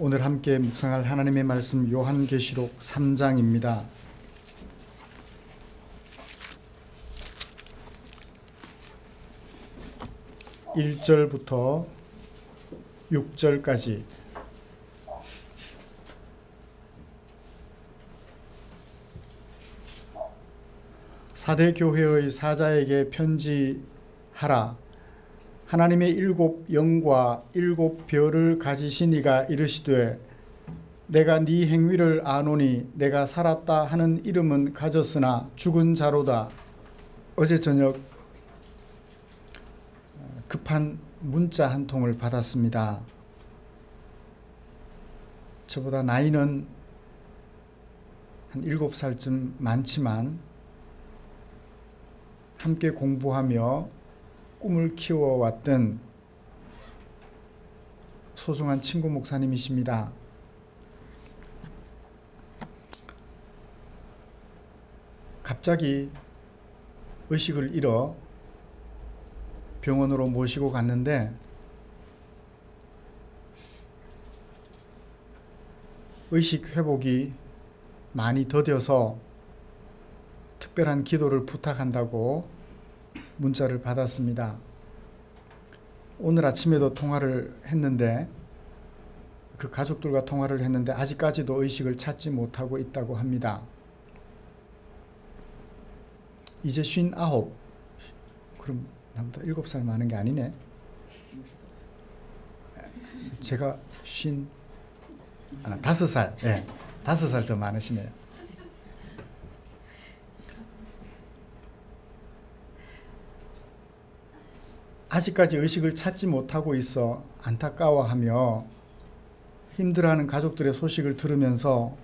오늘 함께 묵상할 하나님의 말씀 요한계시록 3장입니다. 1절부터 6절까지 사대 교회의 사자에게 편지하라. 하나님의 7 영과 7 별을 가지신 이가 이르시되 내가 네 행위를 아노니 내가 살았다 하는 이름은 가졌으나 죽은 자로다. 어제 저녁 급한 문자 한 통을 받았습니다. 저보다 나이는 한 7살쯤 많지만 함께 공부하며 꿈을 키워왔던 소중한 친구 목사님이십니다. 갑자기 의식을 잃어 병원으로 모시고 갔는데 의식 회복이 많이 더뎌서 특별한 기도를 부탁한다고 문자를 받았습니다. 오늘 아침에도 통화를 했는데 그 가족들과 통화를 했는데 아직까지도 의식을 찾지 못하고 있다고 합니다. 이제 59. 그럼 나보다 7살 많은 게 아니네. 제가 5살. 네, 5살 더 많으시네요. 아직까지 의식을 찾지 못하고 있어 안타까워하며 힘들어하는 가족들의 소식을 들으면서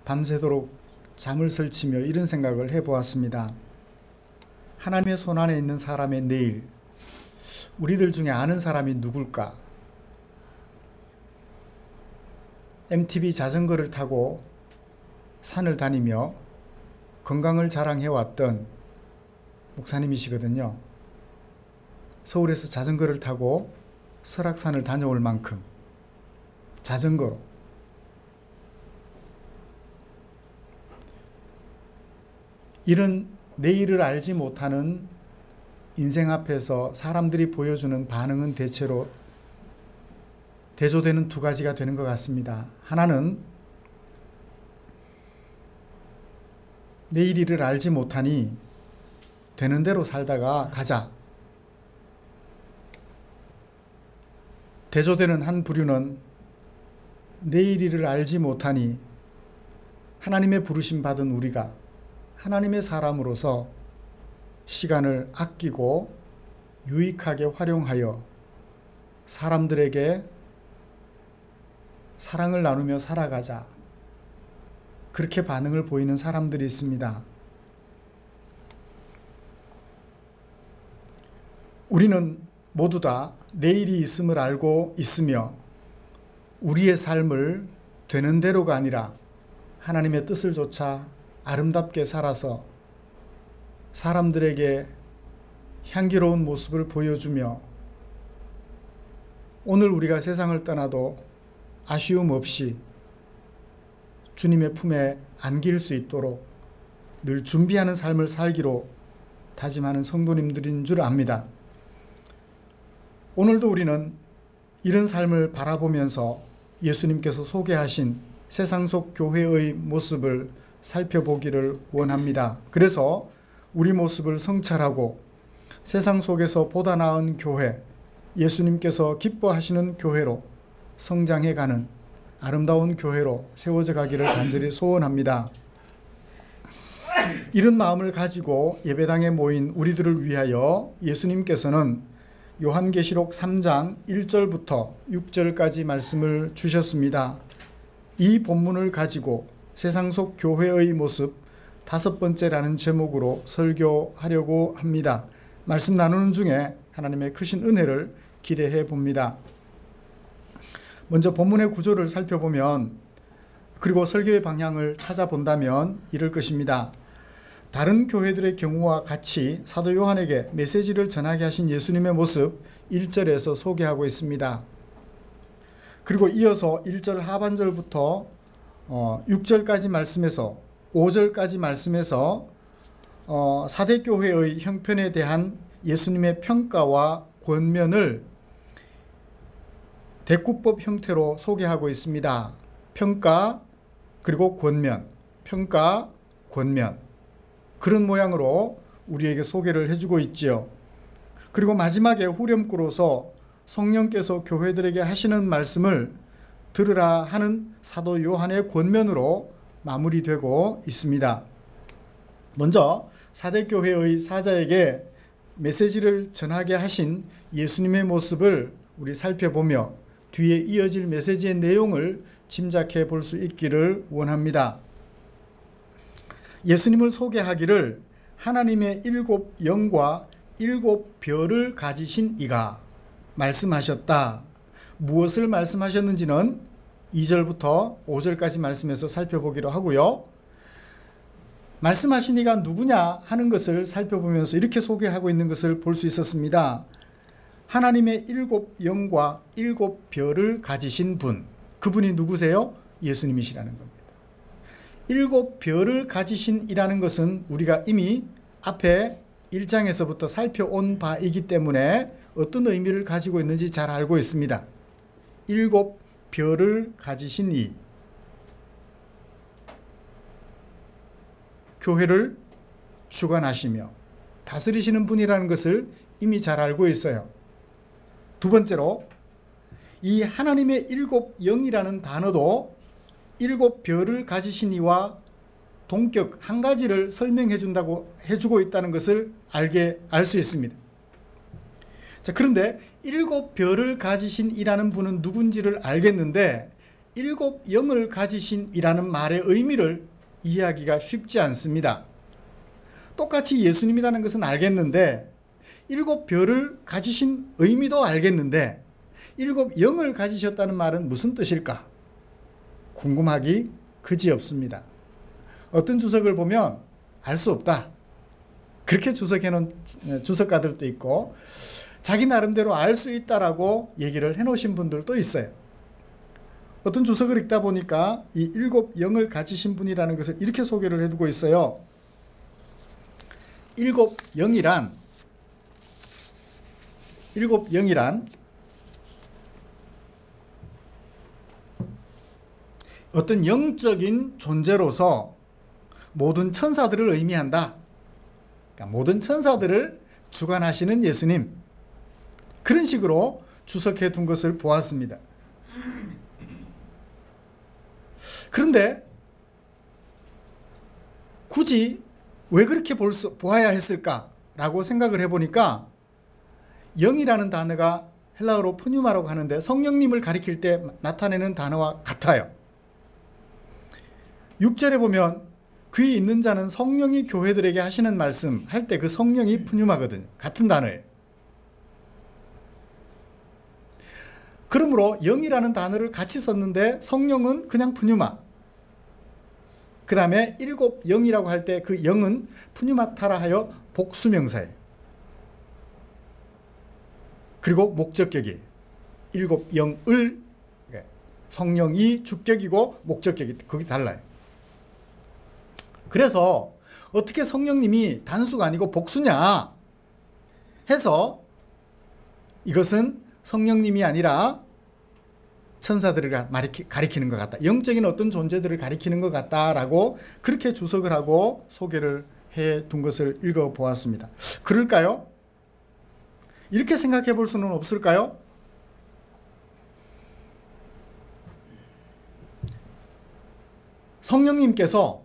밤새도록 잠을 설치며 이런 생각을 해보았습니다. 하나님의 손안에 있는 사람의 내일, 우리들 중에 아는 사람이 누굴까? MTB 자전거를 타고 산을 다니며 건강을 자랑해왔던 목사님이시거든요. 서울에서 자전거를 타고 설악산을 다녀올 만큼 자전거로. 이런 내일을 알지 못하는 인생 앞에서 사람들이 보여주는 반응은 대체로 대조되는 2가지가 되는 것 같습니다. 하나는 내일 일을 알지 못하니 되는 대로 살다가 가자. 대조되는 한 부류는 내일 일을 알지 못하니 하나님의 부르심 받은 우리가 하나님의 사람으로서 시간을 아끼고 유익하게 활용하여 사람들에게 사랑을 나누며 살아가자. 그렇게 반응을 보이는 사람들이 있습니다. 우리는 모두 다 내일이 있음을 알고 있으며 우리의 삶을 되는 대로가 아니라 하나님의 뜻을 좇아 아름답게 살아서 사람들에게 향기로운 모습을 보여주며 오늘 우리가 세상을 떠나도 아쉬움 없이 주님의 품에 안길 수 있도록 늘 준비하는 삶을 살기로 다짐하는 성도님들인 줄 압니다. 오늘도 우리는 이런 삶을 바라보면서 예수님께서 소개하신 세상 속 교회의 모습을 살펴보기를 원합니다. 그래서 우리 모습을 성찰하고 세상 속에서 보다 나은 교회, 예수님께서 기뻐하시는 교회로 성장해가는 아름다운 교회로 세워져 가기를 간절히 소원합니다. 이런 마음을 가지고 예배당에 모인 우리들을 위하여 예수님께서는 요한계시록 3장 1절부터 6절까지 말씀을 주셨습니다. 이 본문을 가지고 세상 속 교회의 모습 5번째라는 제목으로 설교하려고 합니다. 말씀 나누는 중에 하나님의 크신 은혜를 기대해 봅니다. 먼저 본문의 구조를 살펴보면 그리고 설교의 방향을 찾아본다면 이럴 것입니다. 다른 교회들의 경우와 같이 사도 요한에게 메시지를 전하게 하신 예수님의 모습 1절에서 소개하고 있습니다. 그리고 이어서 1절 하반절부터 6절까지 말씀에서 5절까지 말씀에서 사대교회의 형편에 대한 예수님의 평가와 권면을 대꾸법 형태로 소개하고 있습니다. 평가 그리고 권면, 평가, 권면, 그런 모양으로 우리에게 소개를 해주고 있지요. 그리고 마지막에 후렴구로서 성령께서 교회들에게 하시는 말씀을 들으라 하는 사도 요한의 권면으로 마무리되고 있습니다. 먼저 사대교회의 사자에게 메시지를 전하게 하신 예수님의 모습을 우리 살펴보며 뒤에 이어질 메시지의 내용을 짐작해 볼 수 있기를 원합니다. 예수님을 소개하기를 하나님의 7 영과 7 별을 가지신 이가 말씀하셨다. 무엇을 말씀하셨는지는 2절부터 5절까지 말씀에서 살펴보기로 하고요. 말씀하신 이가 누구냐 하는 것을 살펴보면서 이렇게 소개하고 있는 것을 볼 수 있었습니다. 하나님의 7 영과 7 별을 가지신 분, 그분이 누구세요? 예수님이시라는 겁니다. 7 별을 가지신 이라는 것은 우리가 이미 앞에 1장에서부터 살펴온 바이기 때문에 어떤 의미를 가지고 있는지 잘 알고 있습니다. 7 별을 가지신 이, 교회를 주관하시며 다스리시는 분이라는 것을 이미 잘 알고 있어요. 두 번째로 이 하나님의 7 영이라는 단어도 7 별을 가지신 이와 동격 한 가지를 설명해 준다고 해주고 있다는 것을 알 수 있습니다. 자, 그런데 7 별을 가지신 이라는 분은 누군지를 알겠는데 7 영을 가지신 이라는 말의 의미를 이해하기가 쉽지 않습니다. 똑같이 예수님이라는 것은 알겠는데 7 별을 가지신 의미도 알겠는데 7 영을 가지셨다는 말은 무슨 뜻일까? 궁금하기 그지없습니다. 어떤 주석을 보면 알 수 없다, 그렇게 주석해 놓은 주석가들도 있고 자기 나름대로 알 수 있다라고 얘기를 해 놓으신 분들도 있어요. 어떤 주석을 읽다 보니까 이 7 영을 가지신 분이라는 것을 이렇게 소개를 해두고 있어요. 7 영이란 어떤 영적인 존재로서 모든 천사들을 의미한다. 그러니까 모든 천사들을 주관하시는 예수님, 그런 식으로 주석해 둔 것을 보았습니다. 그런데 굳이 왜 그렇게 보아야 했을까라고 생각을 해보니까 영이라는 단어가 헬라어로 푸뉴마라고 하는데 성령님을 가리킬 때 나타내는 단어와 같아요. 6절에 보면 귀 있는 자는 성령이 교회들에게 하시는 말씀 할 때 그 성령이 푸뉴마거든요. 같은 단어예요. 그러므로 영이라는 단어를 같이 썼는데 성령은 그냥 푸뉴마, 그 다음에 7 영이라고 할 때 그 영은 푸뉴마타라 하여 복수명사예요. 그리고 목적격이 7 영을, 성령이 주격이고 목적격이 그게 달라요. 그래서 어떻게 성령님이 단수가 아니고 복수냐 해서 이것은 성령님이 아니라 천사들을 가리키는 것 같다, 영적인 어떤 존재들을 가리키는 것 같다라고 그렇게 주석을 하고 소개를 해 둔 것을 읽어보았습니다. 그럴까요? 이렇게 생각해 볼 수는 없을까요? 성령님께서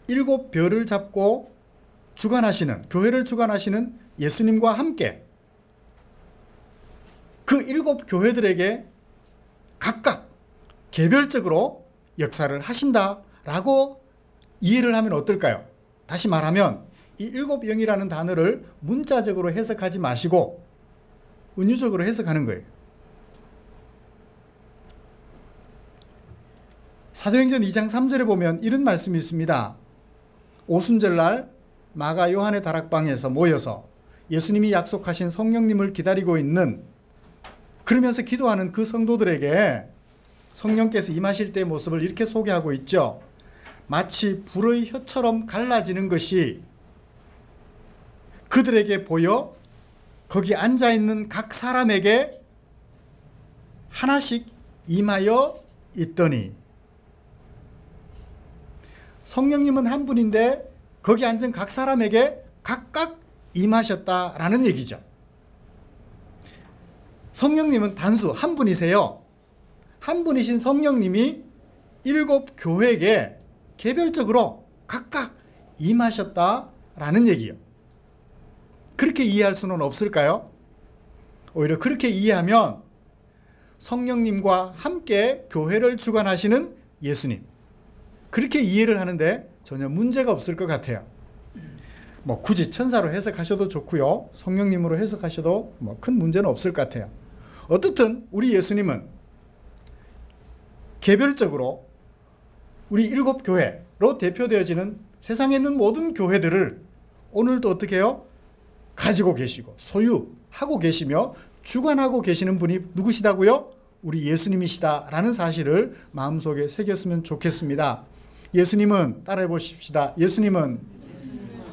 7 별을 잡고 주관하시는, 교회를 주관하시는 예수님과 함께 그 7 교회들에게 각각 개별적으로 역사를 하신다라고 이해를 하면 어떨까요? 다시 말하면 이 7 영이라는 단어를 문자적으로 해석하지 마시고 은유적으로 해석하는 거예요. 사도행전 2장 3절에 보면 이런 말씀이 있습니다. 오순절날 마가 요한의 다락방에서 모여서 예수님이 약속하신 성령님을 기다리고 있는 그러면서 기도하는 그 성도들에게 성령께서 임하실 때의 모습을 이렇게 소개하고 있죠. 마치 불의 혀처럼 갈라지는 것이 그들에게 보여 거기 앉아있는 각 사람에게 하나씩 임하여 있더니, 성령님은 한 분인데 거기 앉은 각 사람에게 각각 임하셨다라는 얘기죠. 성령님은 단수 한 분이세요. 한 분이신 성령님이 7 교회에게 개별적으로 각각 임하셨다라는 얘기예요. 그렇게 이해할 수는 없을까요? 오히려 그렇게 이해하면 성령님과 함께 교회를 주관하시는 예수님, 그렇게 이해를 하는데 전혀 문제가 없을 것 같아요. 굳이 천사로 해석하셔도 좋고요, 성령님으로 해석하셔도 큰 문제는 없을 것 같아요. 어떻든 우리 예수님은 개별적으로 우리 7 교회로 대표되어지는 세상에 있는 모든 교회들을 오늘도 어떻게 해요? 가지고 계시고 소유하고 계시며 주관하고 계시는 분이 누구시다고요? 우리 예수님이시다라는 사실을 마음속에 새겼으면 좋겠습니다. 예수님은, 따라해 보십시다. 예수님은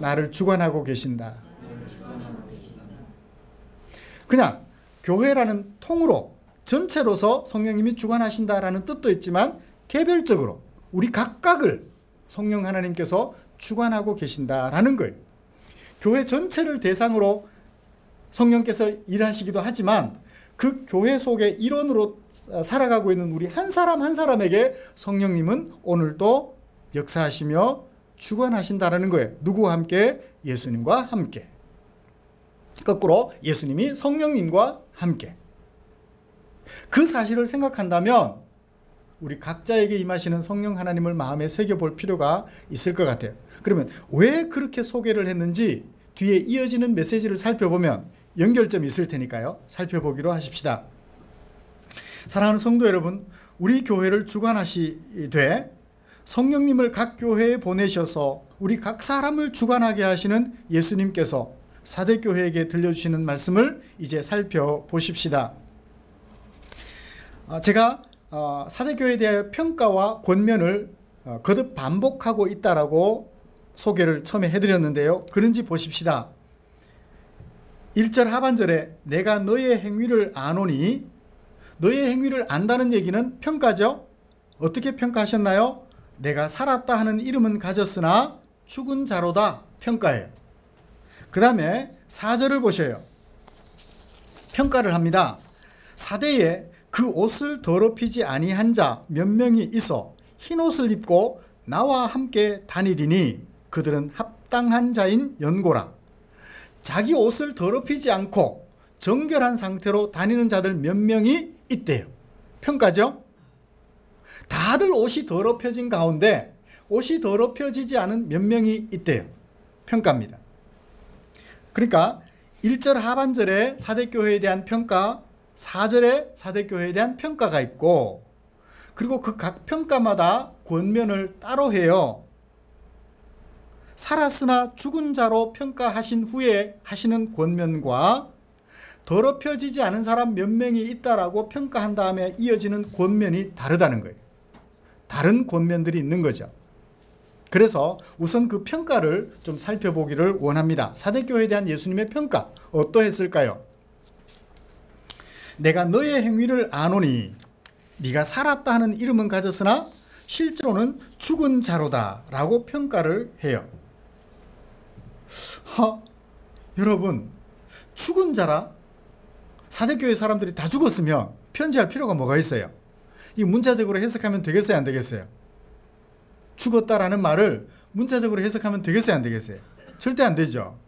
나를 주관하고 계신다. 그냥 교회라는 통으로 전체로서 성령님이 주관하신다라는 뜻도 있지만 개별적으로 우리 각각을 성령 하나님께서 주관하고 계신다라는 거예요. 교회 전체를 대상으로 성령께서 일하시기도 하지만 그 교회 속의 일원으로 살아가고 있는 우리 한 사람 한 사람에게 성령님은 오늘도 역사하시며 주관하신다라는 거예요. 누구와 함께? 예수님과 함께. 거꾸로 예수님이 성령님과 함께. 그 사실을 생각한다면 우리 각자에게 임하시는 성령 하나님을 마음에 새겨볼 필요가 있을 것 같아요. 그러면 왜 그렇게 소개를 했는지 뒤에 이어지는 메시지를 살펴보면 연결점이 있을 테니까요. 살펴보기로 하십시다. 사랑하는 성도 여러분, 우리 교회를 주관하시되 성령님을 각 교회에 보내셔서 우리 각 사람을 주관하게 하시는 예수님께서 사대교회에게 들려주시는 말씀을 이제 살펴보십시다. 제가 사대교회에 대해 평가와 권면을 거듭 반복하고 있다라고 소개를 처음에 해드렸는데요. 그런지 보십시다. 1절 하반절에 내가 너의 행위를 아노니, 너의 행위를 안다는 얘기는 평가죠. 어떻게 평가하셨나요? 내가 살았다 하는 이름은 가졌으나 죽은 자로다, 평가예요. 그 다음에 4절을 보셔요. 평가를 합니다. 사대에 그 옷을 더럽히지 아니한 자 몇 명이 있어 흰 옷을 입고 나와 함께 다니리니 그들은 합당한 자인 연고라. 자기 옷을 더럽히지 않고 정결한 상태로 다니는 자들 몇 명이 있대요. 평가죠. 다들 옷이 더럽혀진 가운데 옷이 더럽혀지지 않은 몇 명이 있대요. 평가입니다. 그러니까 1절 하반절에 사대교회에 대한 평가, 4절에 사대교회에 대한 평가가 있고, 그리고 그 각 평가마다 권면을 따로 해요. 살았으나 죽은 자로 평가하신 후에 하시는 권면과 더럽혀지지 않은 사람 몇 명이 있다라고 평가한 다음에 이어지는 권면이 다르다는 거예요. 다른 권면들이 있는 거죠. 그래서 우선 그 평가를 좀 살펴보기를 원합니다. 사대교회에 대한 예수님의 평가 어떠했을까요? 내가 너의 행위를 아노니 네가 살았다 하는 이름은 가졌으나 실제로는 죽은 자로다 라고 평가를 해요. 여러분, 죽은 자라? 사대교회 사람들이 다 죽었으면 편지할 필요가 뭐가 있어요? 이 문자적으로 해석하면 되겠어요, 안 되겠어요? 죽었다라는 말을 문자적으로 해석하면 되겠어요, 안 되겠어요? 절대 안 되죠.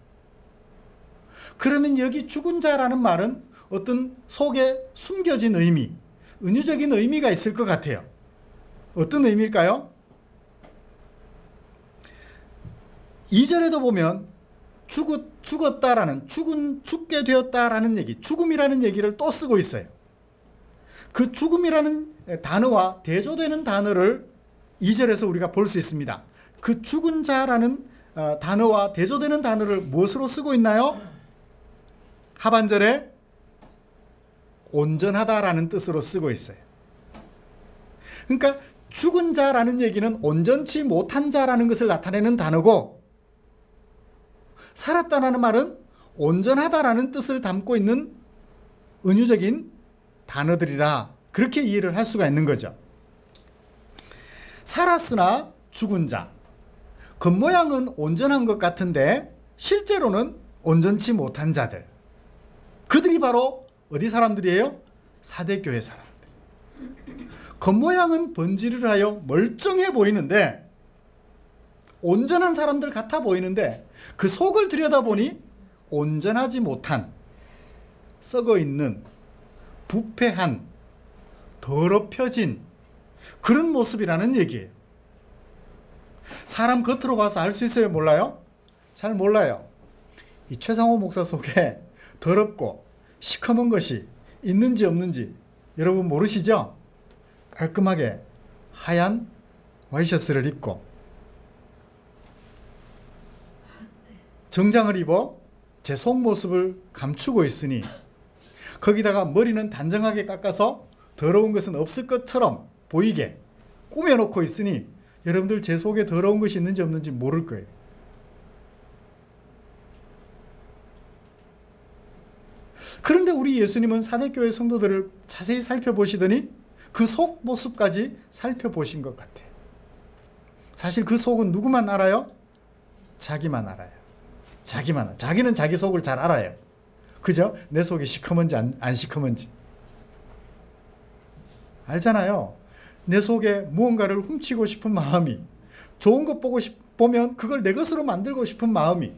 그러면 여기 죽은 자라는 말은 어떤 속에 숨겨진 의미, 은유적인 의미가 있을 것 같아요. 어떤 의미일까요? 2절에도 보면 죽었다라는, 죽게 되었다라는 얘기, 죽음이라는 얘기를 또 쓰고 있어요. 그 죽음이라는 단어와 대조되는 단어를 2절에서 우리가 볼 수 있습니다. 그 죽은 자라는 단어와 대조되는 단어를 무엇으로 쓰고 있나요? 하반절에 온전하다라는 뜻으로 쓰고 있어요. 그러니까 죽은 자라는 얘기는 온전치 못한 자라는 것을 나타내는 단어고, 살았다라는 말은 온전하다라는 뜻을 담고 있는 은유적인 단어들이라, 그렇게 이해를 할 수가 있는 거죠. 살았으나 죽은 자, 겉모양은 온전한 것 같은데 실제로는 온전치 못한 자들, 그들이 바로 어디 사람들이에요? 사대교회 사람들. 겉모양은 번지르르하여 멀쩡해 보이는데, 온전한 사람들 같아 보이는데 그 속을 들여다보니 온전하지 못한, 썩어 있는, 부패한, 더럽혀진 그런 모습이라는 얘기예요. 사람 겉으로 봐서 알 수 있어요? 몰라요? 잘 몰라요. 이 최상호 목사 속에 더럽고 시커먼 것이 있는지 없는지 여러분 모르시죠? 깔끔하게 하얀 와이셔츠를 입고 정장을 입어 제 속모습을 감추고 있으니, 거기다가 머리는 단정하게 깎아서 더러운 것은 없을 것처럼 보이게 꾸며놓고 있으니 여러분들 제 속에 더러운 것이 있는지 없는지 모를 거예요. 그런데 우리 예수님은 사대교회 성도들을 자세히 살펴보시더니 그 속 모습까지 살펴보신 것 같아요. 사실 그 속은 누구만 알아요? 자기만 알아요. 자기는 자기 속을 잘 알아요. 그죠? 내 속이 시커먼지 안 시커먼지 알잖아요. 내 속에 무언가를 훔치고 싶은 마음이, 좋은 것 보면 그걸 내 것으로 만들고 싶은 마음이,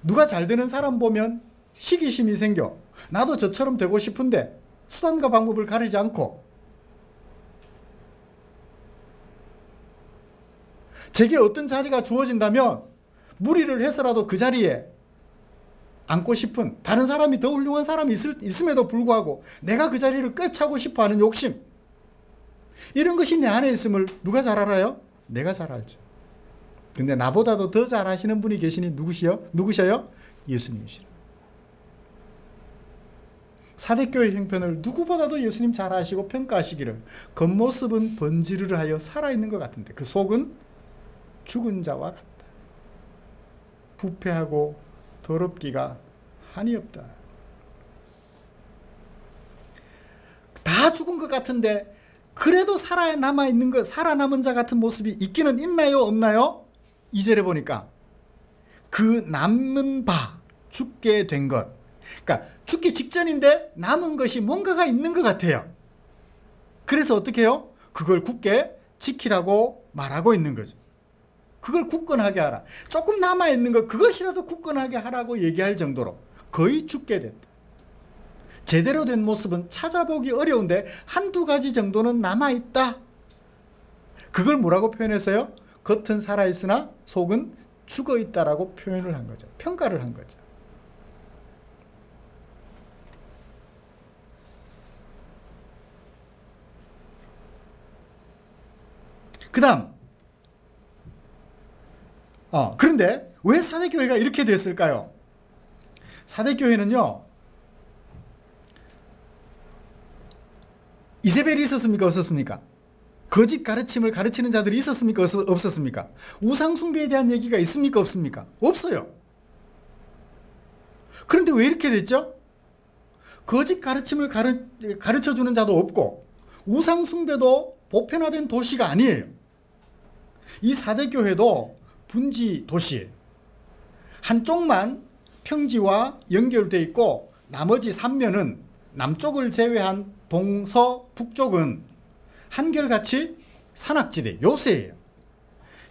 누가 잘 되는 사람 보면 시기심이 생겨 나도 저처럼 되고 싶은데 수단과 방법을 가리지 않고, 제게 어떤 자리가 주어진다면 무리를 해서라도 그 자리에 앉고 싶은, 다른 사람이 더 훌륭한 사람이 있음에도 불구하고 내가 그 자리를 꿰차고 싶어하는 욕심, 이런 것이 내 안에 있음을 누가 잘 알아요? 내가 잘 알죠. 근데 나보다도 더 잘 아시는 분이 계시니 누구셔요? 예수님이시라. 사대교회 형편을 누구보다도 예수님 잘 아시고 평가하시기를, 겉모습은 번지르르하여 살아있는 것 같은데 그 속은 죽은 자와 같다. 부패하고 더럽기가 한이 없다. 다 죽은 것 같은데 그래도 살아남은 자 같은 모습이 있기는 있나요? 없나요? 2절에 보니까 그 남은 바, 죽게 된 것, 그러니까 죽기 직전인데 남은 것이 뭔가가 있는 것 같아요. 그래서 어떻게 해요? 그걸 굳게 지키라고 말하고 있는 거죠. 그걸 굳건하게 하라. 조금 남아있는 것, 그것이라도 굳건하게 하라고 얘기할 정도로 거의 죽게 됐다. 제대로 된 모습은 찾아보기 어려운데 한두 가지 정도는 남아있다. 그걸 뭐라고 표현했어요? 겉은 살아있으나 속은 죽어있다라고 표현을 한 거죠. 평가를 한 거죠. 그 다음, 그런데 왜 사대교회가 이렇게 됐을까요? 사대교회는요, 이세벨이 있었습니까? 없었습니까? 거짓 가르침을 가르치는 자들이 있었습니까? 없었습니까? 우상숭배에 대한 얘기가 있습니까? 없습니까? 없어요. 그런데 왜 이렇게 됐죠? 거짓 가르침을 가르쳐주는 자도 없고 우상숭배도 보편화된 도시가 아니에요. 이 사대교회도 분지 도시예요. 한쪽만 평지와 연결되어 있고 나머지 3면은 남쪽을 제외한 동서북쪽은 한결같이 산악지대, 요새예요.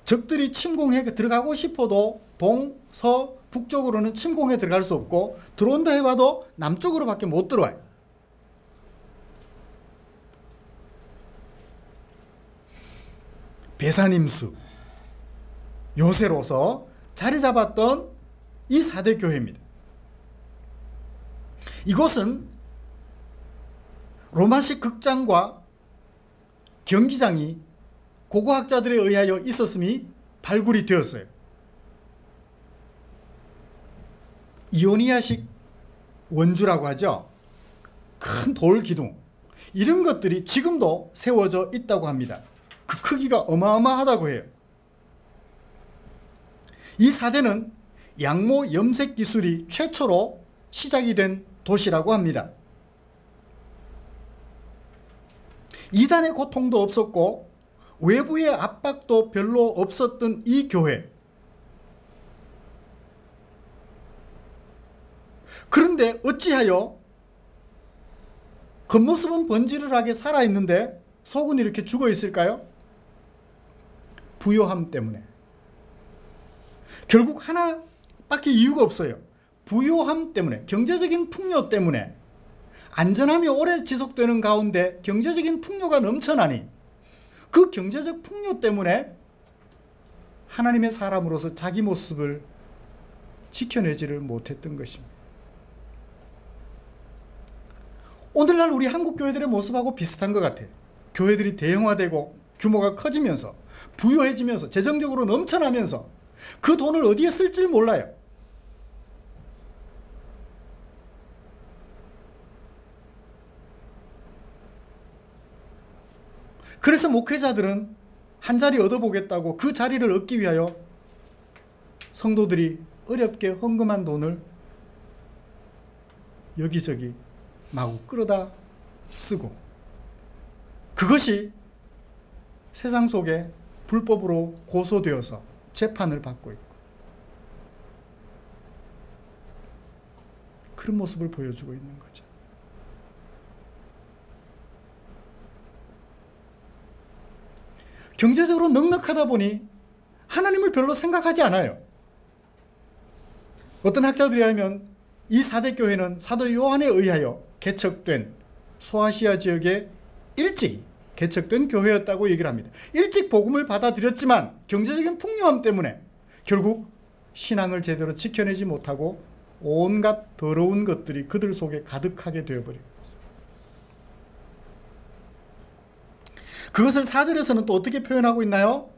적들이 침공해 들어가고 싶어도 동서북쪽으로는 침공해 들어갈 수 없고 들어온다 해봐도 남쪽으로밖에 못 들어와요. 배산임수, 요새로서 자리 잡았던 이 사대교회입니다. 이곳은 로마식 극장과 경기장이 고고학자들에 의하여 있었음이 발굴이 되었어요. 이오니아식 원주라고 하죠. 큰 돌 기둥, 이런 것들이 지금도 세워져 있다고 합니다. 그 크기가 어마어마하다고 해요. 이 사대는 양모 염색 기술이 최초로 시작이 된 도시라고 합니다. 이단의 고통도 없었고 외부의 압박도 별로 없었던 이 교회. 그런데 어찌하여 겉모습은 번지르르하게 살아있는데 속은 이렇게 죽어 있을까요? 부요함 때문에. 결국 하나밖에 이유가 없어요. 부요함 때문에, 경제적인 풍요 때문에. 안전함이 오래 지속되는 가운데 경제적인 풍요가 넘쳐나니 그 경제적 풍요 때문에 하나님의 사람으로서 자기 모습을 지켜내지를 못했던 것입니다. 오늘날 우리 한국 교회들의 모습하고 비슷한 것 같아요. 교회들이 대형화되고 규모가 커지면서 부유해지면서 재정적으로 넘쳐나면서 그 돈을 어디에 쓸지를 몰라요. 그래서 목회자들은 한 자리 얻어보겠다고 그 자리를 얻기 위하여 성도들이 어렵게 헌금한 돈을 여기저기 마구 끌어다 쓰고, 그것이 세상 속에 불법으로 고소되어서 재판을 받고 있고, 그런 모습을 보여주고 있는 거죠. 경제적으로 넉넉하다 보니 하나님을 별로 생각하지 않아요. 어떤 학자들이 하면 이 4대 교회는 사도 요한에 의하여 개척된, 소아시아 지역에 일찍 개척된 교회였다고 얘기를 합니다. 일찍 복음을 받아들였지만 경제적인 풍요함 때문에 결국 신앙을 제대로 지켜내지 못하고 온갖 더러운 것들이 그들 속에 가득하게 되어버립니다. 그것을 4절에서는 또 어떻게 표현하고 있나요?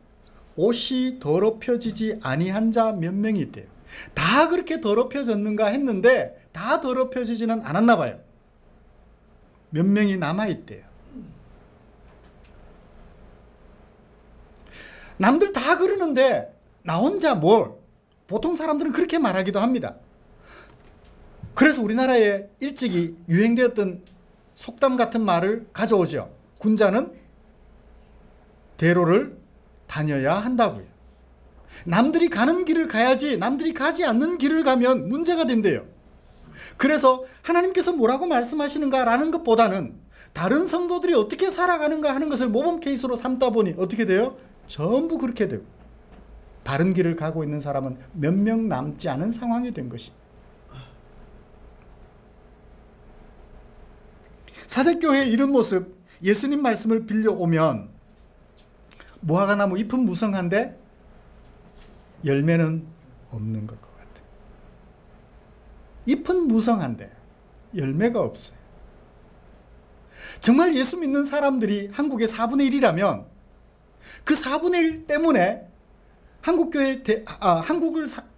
옷이 더럽혀지지 아니한 자 몇 명이 있대요. 다 그렇게 더럽혀졌는가 했는데 다 더럽혀지지는 않았나 봐요. 몇 명이 남아있대요. 남들 다 그러는데 나 혼자 뭘? 보통 사람들은 그렇게 말하기도 합니다. 그래서 우리나라에 일찍이 유행되었던 속담 같은 말을 가져오죠. 군자는 대로를 다녀야 한다고요. 남들이 가는 길을 가야지 남들이 가지 않는 길을 가면 문제가 된대요. 그래서 하나님께서 뭐라고 말씀하시는가라는 것보다는 다른 성도들이 어떻게 살아가는가 하는 것을 모범 케이스로 삼다 보니 어떻게 돼요? 전부 그렇게 되고 바른 길을 가고 있는 사람은 몇 명 남지 않은 상황이 된 것입니다. 사대교회의 이런 모습, 예수님 말씀을 빌려오면 무화과나무 잎은 무성한데 열매는 없는 것 같아요. 잎은 무성한데 열매가 없어요. 정말 예수 믿는 사람들이 한국의 4분의 1이라면 그 4분의 1 때문에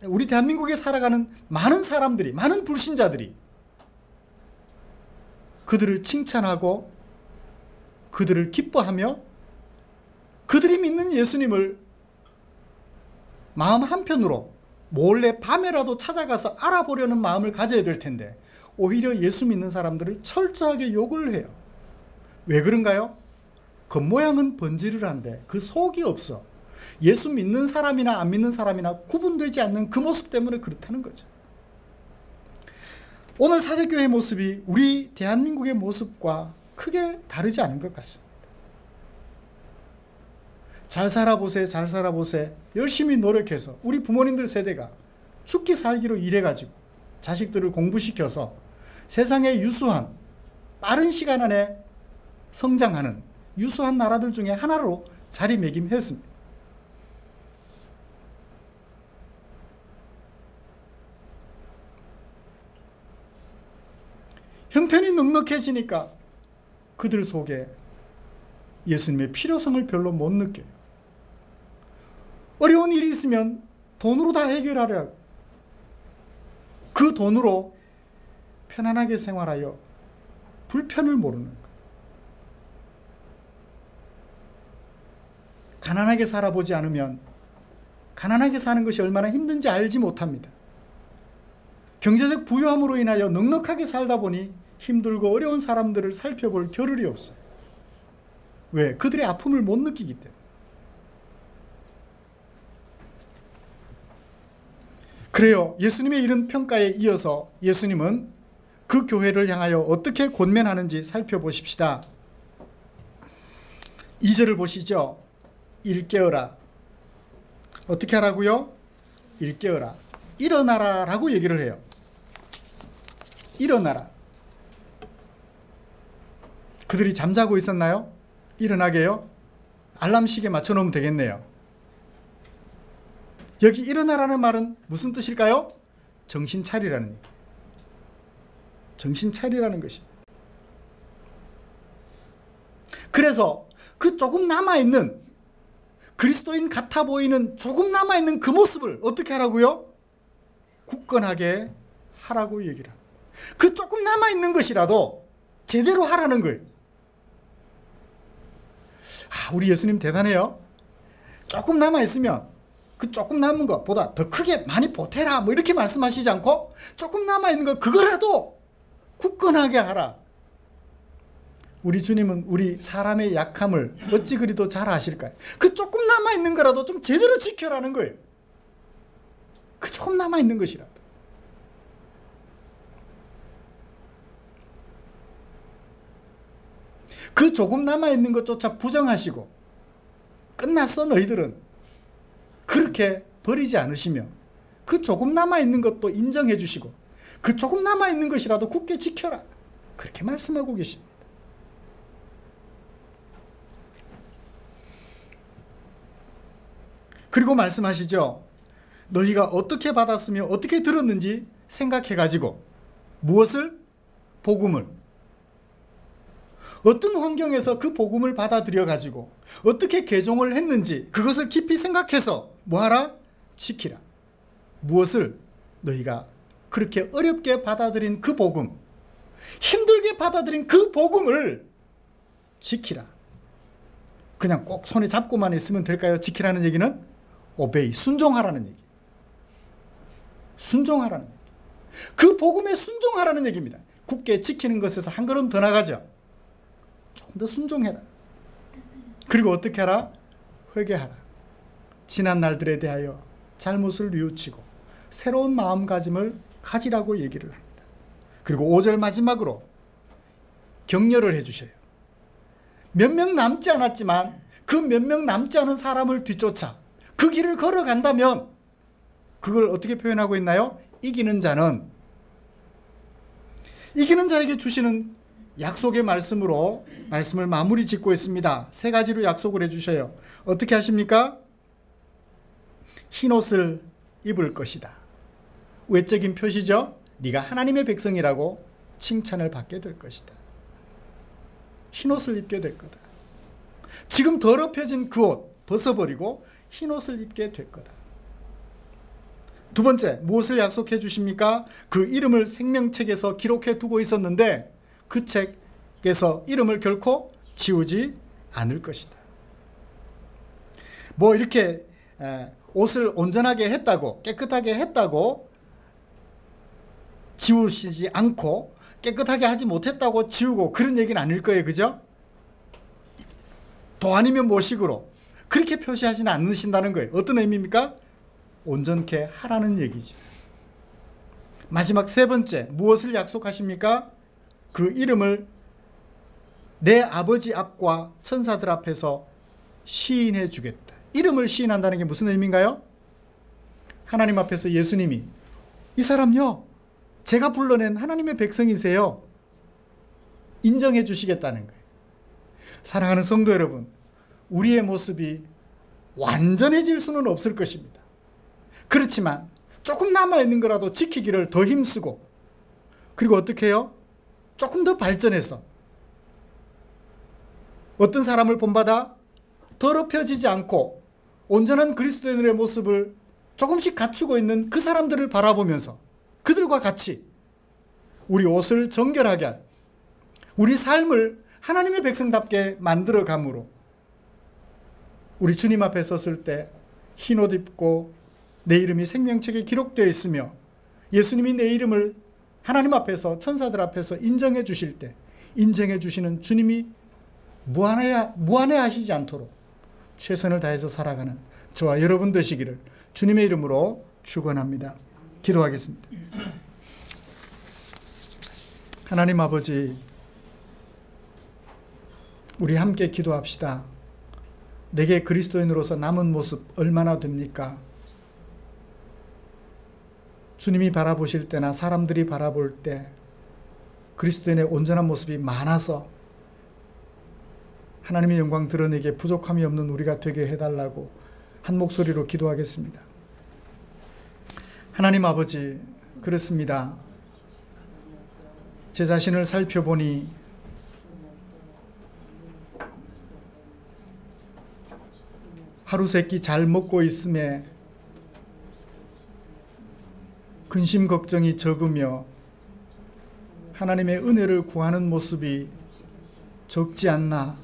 우리 대한민국에 살아가는 많은 사람들이, 많은 불신자들이 그들을 칭찬하고 그들을 기뻐하며 그들이 믿는 예수님을 마음 한편으로 몰래 밤에라도 찾아가서 알아보려는 마음을 가져야 될 텐데 오히려 예수 믿는 사람들을 철저하게 욕을 해요. 왜 그런가요? 겉모양은 번지르르한데 그 속이 없어. 예수 믿는 사람이나 안 믿는 사람이나 구분되지 않는 그 모습 때문에 그렇다는 거죠. 오늘 사대교회의 모습이 우리 대한민국의 모습과 크게 다르지 않은 것 같습니다. 잘 살아보세, 잘 살아보세. 열심히 노력해서 우리 부모님들 세대가 죽기 살기로 일해가지고 자식들을 공부시켜서 세상에 유수한, 빠른 시간 안에 성장하는 유수한 나라들 중에 하나로 자리매김했습니다. 형편이 넉넉해지니까 그들 속에 예수님의 필요성을 별로 못 느껴요. 어려운 일이 있으면 돈으로 다 해결하려 하고 그 돈으로 편안하게 생활하여 불편을 모르는 거예요. 가난하게 살아보지 않으면 가난하게 사는 것이 얼마나 힘든지 알지 못합니다. 경제적 부유함으로 인하여 넉넉하게 살다 보니 힘들고 어려운 사람들을 살펴볼 겨를이 없어요. 왜? 그들의 아픔을 못 느끼기 때문에. 그래요. 예수님의 이런 평가에 이어서 예수님은 그 교회를 향하여 어떻게 권면하는지 살펴보십시다. 2절을 보시죠. 일깨어라. 어떻게 하라고요? 일깨어라. 일어나라 라고 얘기를 해요. 일어나라. 그들이 잠자고 있었나요? 일어나게요? 알람 시계 맞춰놓으면 되겠네요. 여기 일어나라는 말은 무슨 뜻일까요? 정신 차리라는 얘기. 정신 차리라는 것입니다. 그래서 그 조금 남아있는 그리스도인 같아 보이는 조금 남아있는 그 모습을 어떻게 하라고요? 굳건하게 하라고 얘기를 합니다. 그 조금 남아있는 것이라도 제대로 하라는 거예요. 우리 예수님 대단해요. 조금 남아있으면 그 조금 남은 것보다 더 크게 많이 보태라 뭐 이렇게 말씀하시지 않고 조금 남아있는 거 그거라도 굳건하게 하라. 우리 주님은 우리 사람의 약함을 어찌 그리도 잘 아실까요? 그 조금 남아있는 거라도 좀 제대로 지켜라는 거예요. 그 조금 남아있는 것이라도. 그 조금 남아있는 것조차 부정하시고 끝났어 너희들은 그렇게 버리지 않으시며 그 조금 남아있는 것도 인정해 주시고 그 조금 남아있는 것이라도 굳게 지켜라 그렇게 말씀하고 계십니다. 그리고 말씀하시죠. 너희가 어떻게 받았으며 어떻게 들었는지 생각해가지고 무엇을? 복음을. 어떤 환경에서 그 복음을 받아들여가지고 어떻게 개종을 했는지 그것을 깊이 생각해서 뭐하라? 지키라. 무엇을? 너희가 그렇게 어렵게 받아들인 그 복음, 힘들게 받아들인 그 복음을 지키라. 그냥 꼭 손에 잡고만 있으면 될까요? 지키라는 얘기는 오베이, 순종하라는 얘기. 순종하라는 얘기. 그 복음에 순종하라는 얘기입니다. 굳게 지키는 것에서 한 걸음 더 나가죠. 조금 더 순종해라. 그리고 어떻게 하라? 회개하라. 지난 날들에 대하여 잘못을 뉘우치고 새로운 마음가짐을 가지라고 얘기를 합니다. 그리고 5절 마지막으로 격려를 해주셔요. 몇 명 남지 않았지만 그 몇 명 남지 않은 사람을 뒤쫓아 그 길을 걸어간다면 그걸 어떻게 표현하고 있나요? 이기는 자는 이기는 자에게 주시는 약속의 말씀으로 말씀을 마무리 짓고 있습니다. 3가지로 약속을 해주셔요. 어떻게 하십니까? 흰옷을 입을 것이다. 외적인 표시죠. 네가 하나님의 백성이라고 칭찬을 받게 될 것이다. 흰옷을 입게 될 거다. 지금 더럽혀진 그 옷 벗어버리고 흰옷을 입게 될 거다. 2번째, 무엇을 약속해 주십니까? 그 이름을 생명책에서 기록해 두고 있었는데 그 책에서 이름을 결코 지우지 않을 것이다. 뭐 이렇게 옷을 온전하게 했다고 깨끗하게 했다고 지우시지 않고 깨끗하게 하지 못했다고 지우고 그런 얘기는 아닐 거예요. 그죠? 도 아니면 뭐식으로 그렇게 표시하지는 않으신다는 거예요. 어떤 의미입니까? 온전케 하라는 얘기죠. 마지막 3번째, 무엇을 약속하십니까? 그 이름을 내 아버지 앞과 천사들 앞에서 시인해 주겠다. 이름을 시인한다는 게 무슨 의미인가요? 하나님 앞에서 예수님이 이 사람요 제가 불러낸 하나님의 백성이세요 인정해 주시겠다는 거예요. 사랑하는 성도 여러분, 우리의 모습이 완전해질 수는 없을 것입니다. 그렇지만 조금 남아있는 거라도 지키기를 더 힘쓰고 그리고 어떻게 해요? 조금 더 발전해서 어떤 사람을 본받아 더럽혀지지 않고 온전한 그리스도인의 모습을 조금씩 갖추고 있는 그 사람들을 바라보면서 그들과 같이 우리 옷을 정결하게 우리 삶을 하나님의 백성답게 만들어감으로 우리 주님 앞에 섰을 때 흰 옷 입고 내 이름이 생명책에 기록되어 있으며 예수님이 내 이름을 하나님 앞에서 천사들 앞에서 인정해 주실 때 인정해 주시는 주님이 무안해하시지 않도록 최선을 다해서 살아가는 저와 여러분 되시기를 주님의 이름으로 축원합니다. 기도하겠습니다. 하나님 아버지, 우리 함께 기도합시다. 내게 그리스도인으로서 남은 모습 얼마나 됩니까? 주님이 바라보실 때나 사람들이 바라볼 때 그리스도인의 온전한 모습이 많아서 하나님의 영광 드러내기에 부족함이 없는 우리가 되게 해달라고 한 목소리로 기도하겠습니다. 하나님 아버지, 그렇습니다. 제 자신을 살펴보니 하루 세끼 잘 먹고 있음에 근심 걱정이 적으며 하나님의 은혜를 구하는 모습이 적지 않나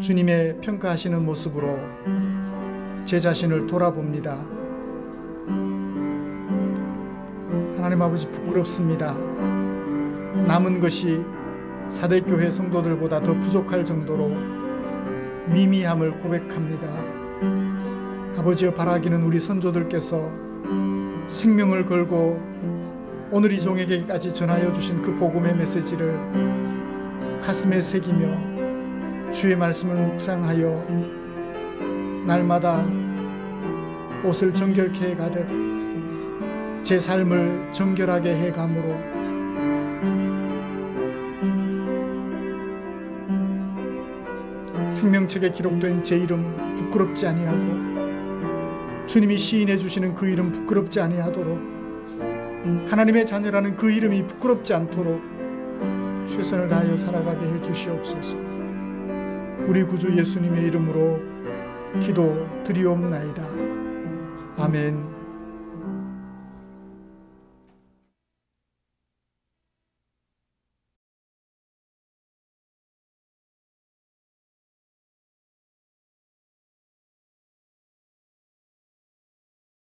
주님의 평가하시는 모습으로 제 자신을 돌아봅니다. 하나님 아버지, 부끄럽습니다. 남은 것이 사대교회 성도들보다 더 부족할 정도로 미미함을 고백합니다. 아버지여, 바라기는 우리 선조들께서 생명을 걸고 오늘 이 종에게까지 전하여 주신 그 복음의 메시지를 가슴에 새기며 주의 말씀을 묵상하여 날마다 옷을 정결케 해가듯 제 삶을 정결하게 해감으로 생명책에 기록된 제 이름 부끄럽지 아니하고 주님이 시인해 주시는 그 이름 부끄럽지 아니하도록 하나님의 자녀라는 그 이름이 부끄럽지 않도록 최선을 다하여 살아가게 해 주시옵소서. 우리 구주 예수님의 이름으로 기도 드리옵나이다. 아멘.